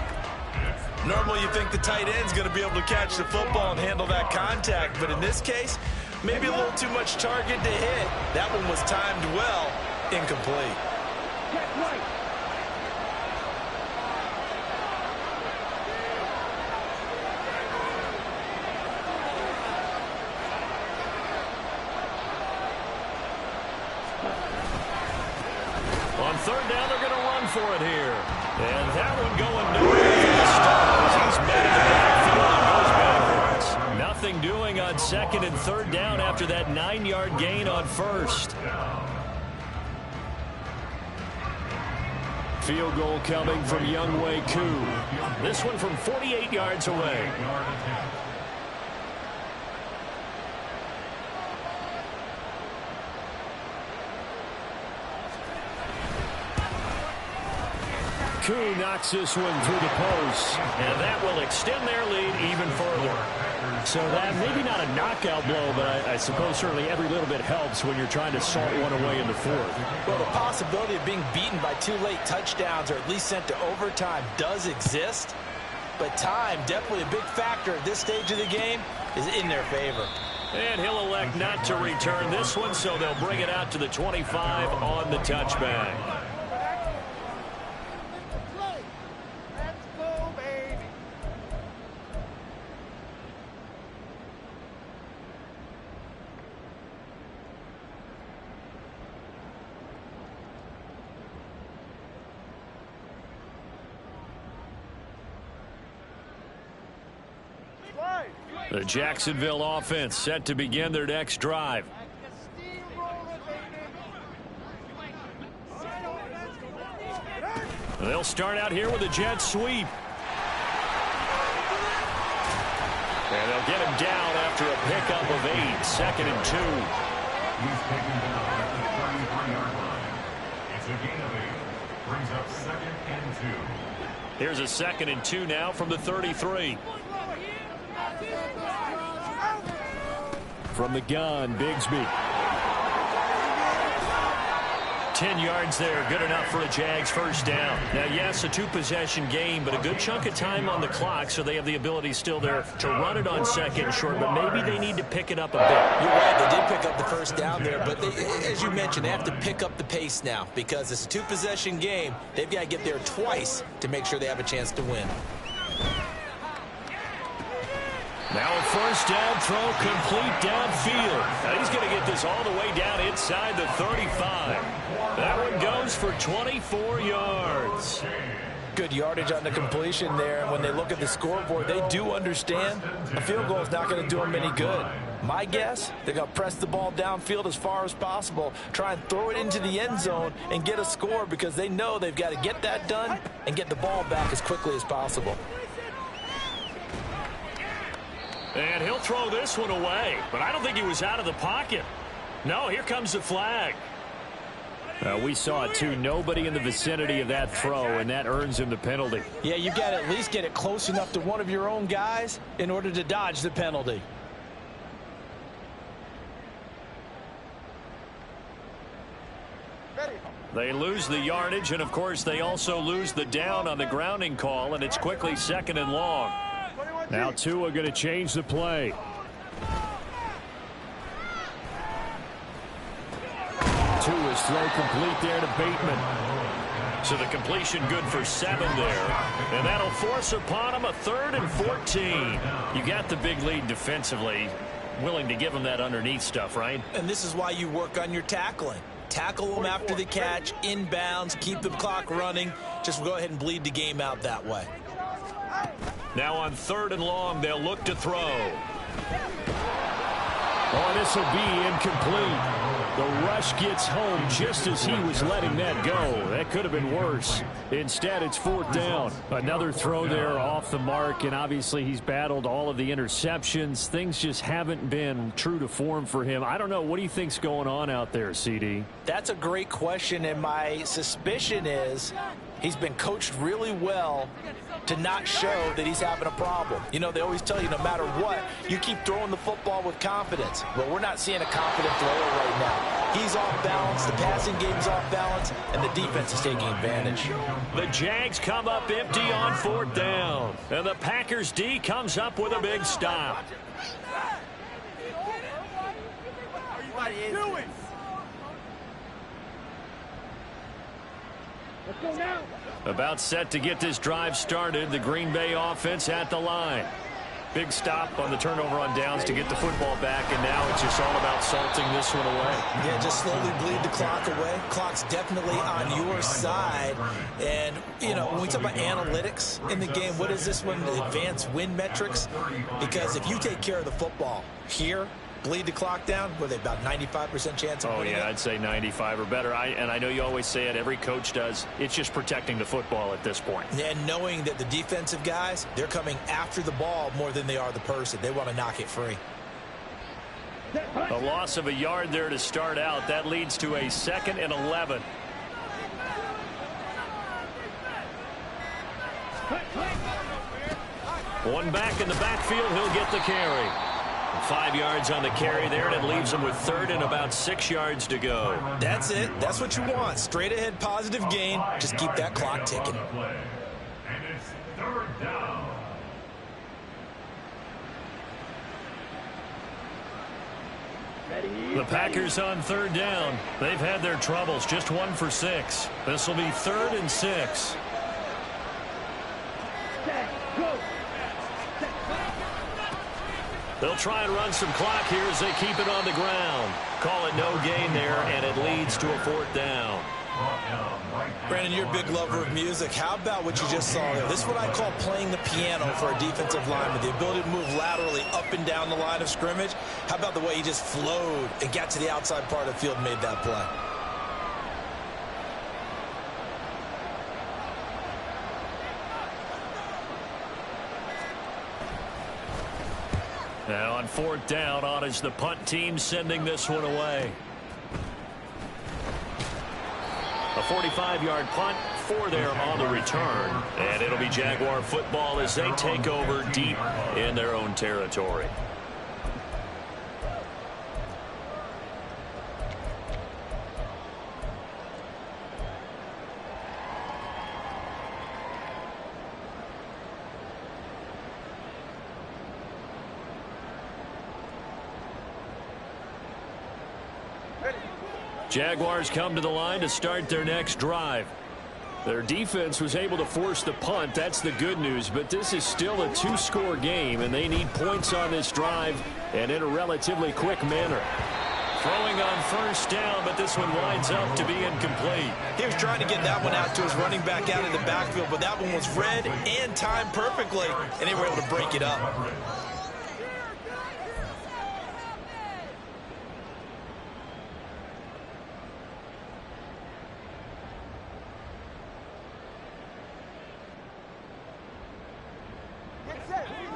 Normally you think the tight end's going to be able to catch the football and handle that contact, but in this case, maybe a little too much target to hit. That one was timed well, incomplete. Check right. On third down, they're going to run for it here. And that one going nowhere from the start. He's made it backfield and goes backwards. Nothing doing on second and third down after that 9-yard gain on first. Field goal coming from Younghoe Koo. This one from 48 yards away. Koo knocks this one through the post, and that will extend their lead even further. So that maybe not a knockout blow, but I suppose certainly every little bit helps when you're trying to salt one away in the fourth. Well, the possibility of being beaten by 2 late touchdowns or at least sent to overtime does exist, but time, definitely a big factor at this stage of the game, is in their favor. And he'll elect not to return this one, so they'll bring it out to the 25 on the touchback. The Jacksonville offense set to begin their next drive. They'll start out here with a jet sweep. And they'll get him down after a pickup of 8, 2nd and 2. He's taken down at the 33-yard line. It's a gain of 8. Brings up 2nd and 2. Here's a 2nd and 2 now from the 33. From the gun, Bigsby. 10 yards there, good enough for a Jags first down. Now, yes, a 2-possession game, but a good chunk of time on the clock, so they have the ability still there to run it on 2nd and short, but maybe they need to pick it up a bit. You're right, they did pick up the first down there, but they, as you mentioned, they have to pick up the pace now because it's a 2-possession game. They've got to get there twice to make sure they have a chance to win. Now a first down throw complete downfield. Now he's going to get this all the way down inside the 35. That one goes for 24 yards. Good yardage on the completion there. And when they look at the scoreboard, they do understand a field goal is not going to do them any good. My guess, they're going to press the ball downfield as far as possible, try and throw it into the end zone and get a score because they know they've got to get that done and get the ball back as quickly as possible. And he'll throw this one away, but I don't think he was out of the pocket. No, here comes the flag. We saw it, too. Nobody in the vicinity of that throw, and that earns him the penalty. Yeah, you've got to at least get it close enough to one of your own guys in order to dodge the penalty. They lose the yardage, and, of course, they also lose the down on the grounding call, and it's quickly 2nd and long. Now Tua going to change the play. Tua's throw complete there to Bateman. So the completion good for 7 there. And that'll force upon him a 3rd and 14. You got the big lead defensively. Willing to give him that underneath stuff, right? And this is why you work on your tackling. Tackle them after the catch, inbounds, keep the clock running. Just go ahead and bleed the game out that way. Now on 3rd and long, they'll look to throw. Oh, this will be incomplete. The rush gets home just as he was letting that go. That could have been worse. Instead, it's 4th down. Another throw there off the mark, and obviously he's battled all of the interceptions. Things just haven't been true to form for him. I don't know. What do you think's going on out there, CD? That's a great question, and my suspicion is He's been coached really well to not show that he's having a problem. You know, they always tell you no matter what, you keep throwing the football with confidence. Well, we're not seeing a confident thrower right now. He's off balance, the passing game's off balance, and the defense is taking advantage. The Jags come up empty on 4th down, and the Packers D comes up with a big stop. Do it. Let's go now. About set to get this drive started, the Green Bay offense at the line. Big stop on the turnover on downs to get the football back, and now it's just all about salting this one away. Yeah, just slowly bleed the clock away. Clock's definitely on your side. And, you know, when we talk about analytics in the game, what is this one? Advanced win metrics? Because if you take care of the football here, bleed the clock down, were they about 95% chance of winning it? I'd say 95 or better. And I know you always say it, every coach does. It's just protecting the football at this point. And knowing that the defensive guys, they're coming after the ball more than they are the person. They want to knock it free. A loss of a yard there to start out. That leads to a 2nd and 11. One back in the backfield, he'll get the carry. 5 yards on the carry there, and it leaves him with 3rd and about 6 yards to go. That's it. That's what you want. Straight ahead, positive gain. Just keep that clock ticking. And it's 3rd down. The Packers on 3rd down. They've had their troubles. Just 1 for 6. This will be 3rd and 6. Go. They'll try and run some clock here as they keep it on the ground. Call it no gain there, and it leads to a 4th down. Brandon, you're a big lover of music. How about what you just saw there? This is what I call playing the piano for a defensive lineman. The ability to move laterally up and down the line of scrimmage. How about the way he just flowed and got to the outside part of the field and made that play? Now on 4th down, on is the punt team sending this one away. A 45-yard punt, 4 there on the return. And it'll be Jaguar football as they take over deep in their own territory. Jaguars come to the line to start their next drive. Their defense was able to force the punt. That's the good news, but this is still a 2-score game, and they need points on this drive and in a relatively quick manner. Throwing on 1st down, but this one winds up to be incomplete. He was trying to get that one out to his running back out of the backfield, but that one was read and timed perfectly, and they were able to break it up.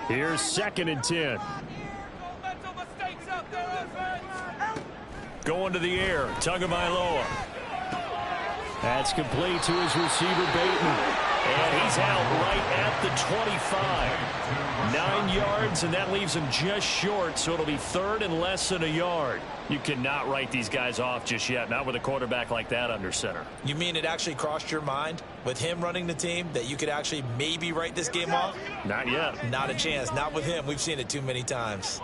Here's 2nd and 10. Going to the air, Tagovailoa. That's complete to his receiver, Bateman. And he's out right at the 25. 9 yards, and that leaves him just short, so it'll be 3rd and less than a yard. You cannot write these guys off just yet, not with a quarterback like that under center. You mean it actually crossed your mind with him running the team that you could actually maybe write this game off? Not yet. Not a chance. Not with him. We've seen it too many times.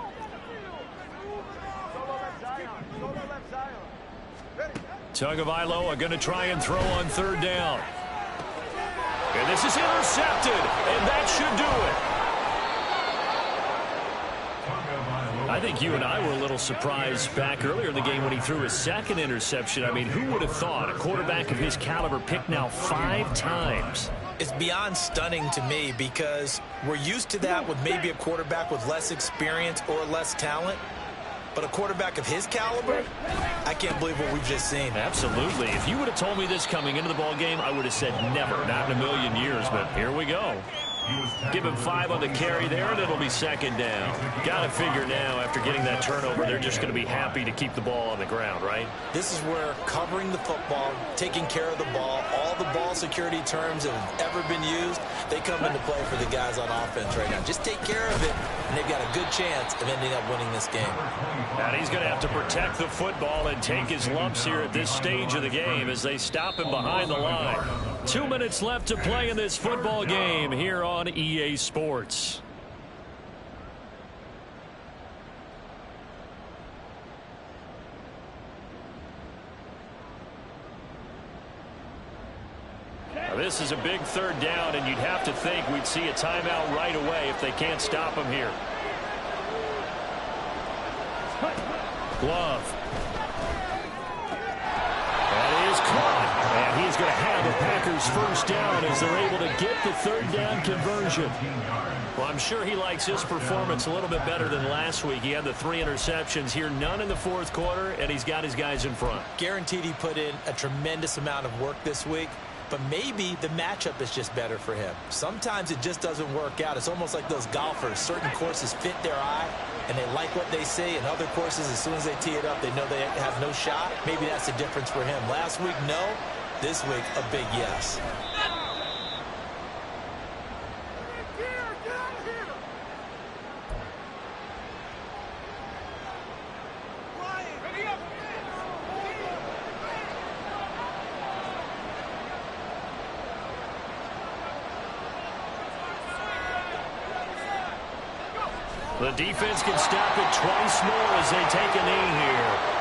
Tagovailoa going to try and throw on 3rd down. And this is intercepted, and that should do it. I think you and I were a little surprised back earlier in the game when he threw his 2nd interception. I mean, who would have thought a quarterback of his caliber picked now 5 times? It's beyond stunning to me because we're used to that with maybe a quarterback with less experience or less talent. But a quarterback of his caliber, I can't believe what we've just seen. Absolutely. If you would have told me this coming into the ball game, I would have said never, not in a million years. But here we go. Give him 5 on the carry there, and it'll be second down. Got to figure now, after getting that turnover, they're just going to be happy to keep the ball on the ground, right? This is where covering the football, taking care of the ball, all the ball security terms that have ever been used, they come into play for the guys on offense right now. Just take care of it, and they've got a good chance of ending up winning this game. And he's going to have to protect the football and take his lumps here at this stage of the game as they stop him behind the line. 2 minutes left to play in this football game here on EA Sports. Now this is a big third down, and you'd have to think we'd see a timeout right away if they can't stop him here. Glove. That is caught. And he's going to have the Packers first down as they're able to get the third down conversion. Well, I'm sure he likes his performance a little bit better than last week. He had the 3 interceptions here, none in the fourth quarter, and he's got his guys in front. Guaranteed he put in a tremendous amount of work this week, but maybe the matchup is just better for him. Sometimes it just doesn't work out. It's almost like those golfers. Certain courses fit their eye, and they like what they see. And other courses, as soon as they tee it up, they know they have no shot. Maybe that's the difference for him. Last week, no. This week, a big yes. The defense can stop it twice more as they take a knee here.